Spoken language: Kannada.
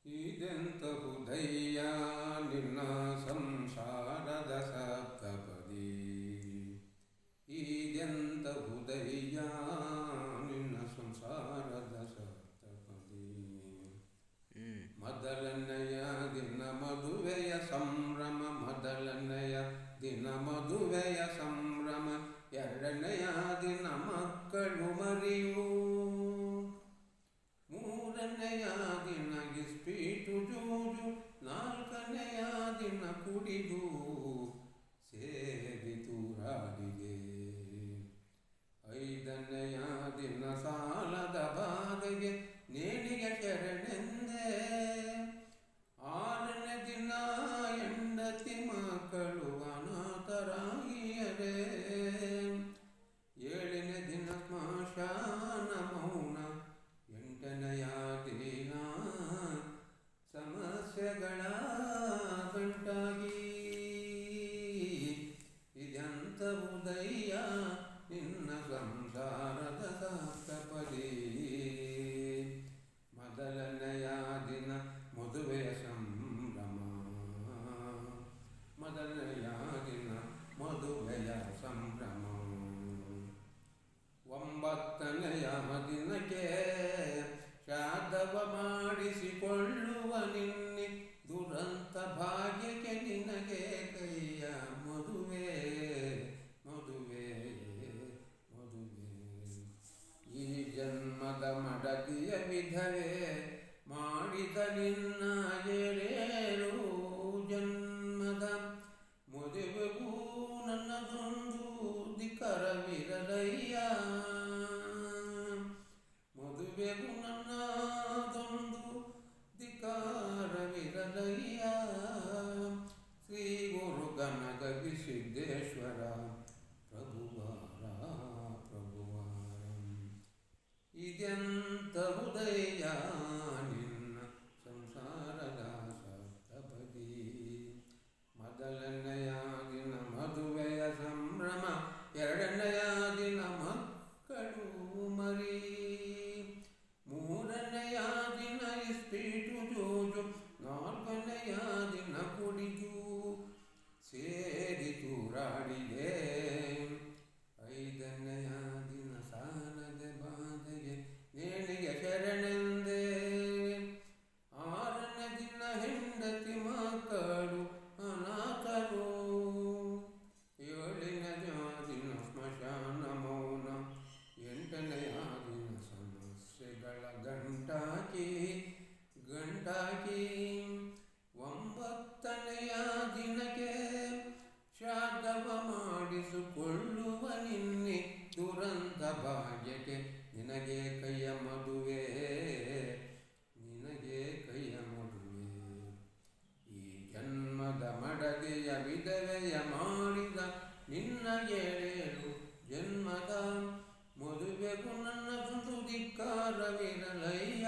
ಇದೆಂತಹುದಯ್ಯ ನಿನ್ನ ಸಂಸಾರದ ಸಪ್ತಪದಿ, ಇದೆಂತಹುದಯ್ಯ ನಿನ್ನ ಸಂಸಾರದ ಸಪ್ತಪದಿ. ಮೊದಲನೆಯ ದಿನ ಮದುವೆಯ ಸಂಭ್ರಮ, ಮೊದಲನೆಯ ದಿನ ಮದುವೆಯ ಸಂಭ್ರಮ, ಎರಡನೆಯ ದಿನ ಮಕ್ಕಳು ಮರಿಯು, ಮೂರನೆಯ ದಿನ ಗಿಸ್ಪೀಟು ಜೂಜು, ನಾಲ್ಕನೆಯ ದಿನ ಕುಡಿದು ಸೇರಿತು ರಾಡಿಗೆ, ಐದನೆಯ ದಿನ ಸಾಲದ ಬಾಧೆಗೆ ನೇಣಿಗೆ ಶರಣೆಂದೆ, ಆರನೇ ದಿನ ಹೆಂಡತಿ ಮಕ್ಕಳು ಅನಾಥರಾಗಿಯರೆ, ಏಳನೇ ದಿನ ಸ್ಮಶಾನ ಮೌನ, ಎಂಟನೆಯ ದಿನ ಸಮಸ್ಯೆಗಳ ಗಂಟಾಗಿ. ಇದೆಂತಹುದಯ್ಯ ನಿನ್ನ ಸಂಸಾರದ ಸಪ್ತಪದಿ. ಮೊದಲನೆಯ ದಿನ ಮದುವೆಯ ಸಂಭ್ರಮ, ಮೊದಲನೆಯ ದಿನ ಮದುವೆಯ ಸಂಭ್ರಮ, ಒಂಬತ್ತನೆಯ ದಿನಕ್ಕೆ ಶ್ರಾದ್ದವ ಮಾಡಿಸಿಕೊಳ್ಳುವ ನಿನ್ನೆ ದುರಂತ ಭಾಗ್ಯಕ್ಕೆ ನಿನಗೆ ಕೈಯ ಮದುವೆ ಮದುವೆ ಮದುವೆ. ಈ ಜನ್ಮದ ಮಡದಿಯ ವಿಧವೆ ಮಾಡಿದ ನಿನ್ನ ಏಳೇಳು ಜನ್ಮದ ಮದುವೆಗೂ ನನ್ನದೊಂದು ಧಿಕ್ಕರವಿರಲಯ್ಯ, ಮದುವೆಗೂ ನನ್ನದೊಂದು ಧಿಕ್ಕಾರವಿರಲಯ್ಯ. ಶ್ರೀ ಗುರು ಗಣಗವಿ ಸಿದ್ದೇಶ್ವರ ಪ್ರಭುವಾರ ಪ್ರಭುವಾರ. ಇದೆಂತಹುದಯ್ಯ ನಿನ್ನ ಸಂಸಾರದ ಸಪ್ತಪದಿ. ಮೊದಲನೆಯ ದಿನ ಮದುವೆಯ ಸಂಭ್ರಮ, ಎರಡನೆಯ ದಿನ ಮಕ್ಕಳು ಮರಿ, ಮೂರನೆಯ ದಿನ ಇಸ್ಪೀಟು ಜೂಜು, ನಾಲ್ಕನೆಯ ದಿನ ಕುಡಿದು ಸೇರಿತು ರಾಡಿಗೆ, ಐದನೆಯ ದಿನ ಸಾಲದ ಬಾಧೆಗೆ ನೇಣಿಗೆ ಶರಣೆಂದೆ, ಆರನೇ ದಿನ ಹೆಂಡತಿ ಮಕ್ಕಳು ಅನಾಥರು, ಏಳನೆಯ ದಿನ ಸ್ಮಶಾನ ಮೌನ, ಎಂಟನೆಯ ದಿನ ಸಮಸ್ಯೆಗಳ ಗಂಟಾಕಿ ಗಂಟಾಕಿ, ಒಂಬತ್ತನೆಯ ದಿನಕ್ಕೆ ಶ್ರಾದ್ದವ ಮಾಡಿಸಿಕೊಳ್ಳುವ ನಿನ್ನೆ ದುರಂತ ಭಾಗ್ಯಕ್ಕೆ ನಿನಗೆ ಕೈಯ ಮದುವೆ ನಿನಗೆ ಕೈಯ ಮದುವೆ. ಈ ಜನ್ಮದ ಮಡದೆಯ ವಿಧವೆಯ ಮಾಡಿದ ನಿನ್ನ ಏಳೇಳು ಜನ್ಮದ ಮದುವೆಗೂ ನನ್ನದೊಂದು ಧಿಕ್ಕಾರವಿರಲಯ್ಯ.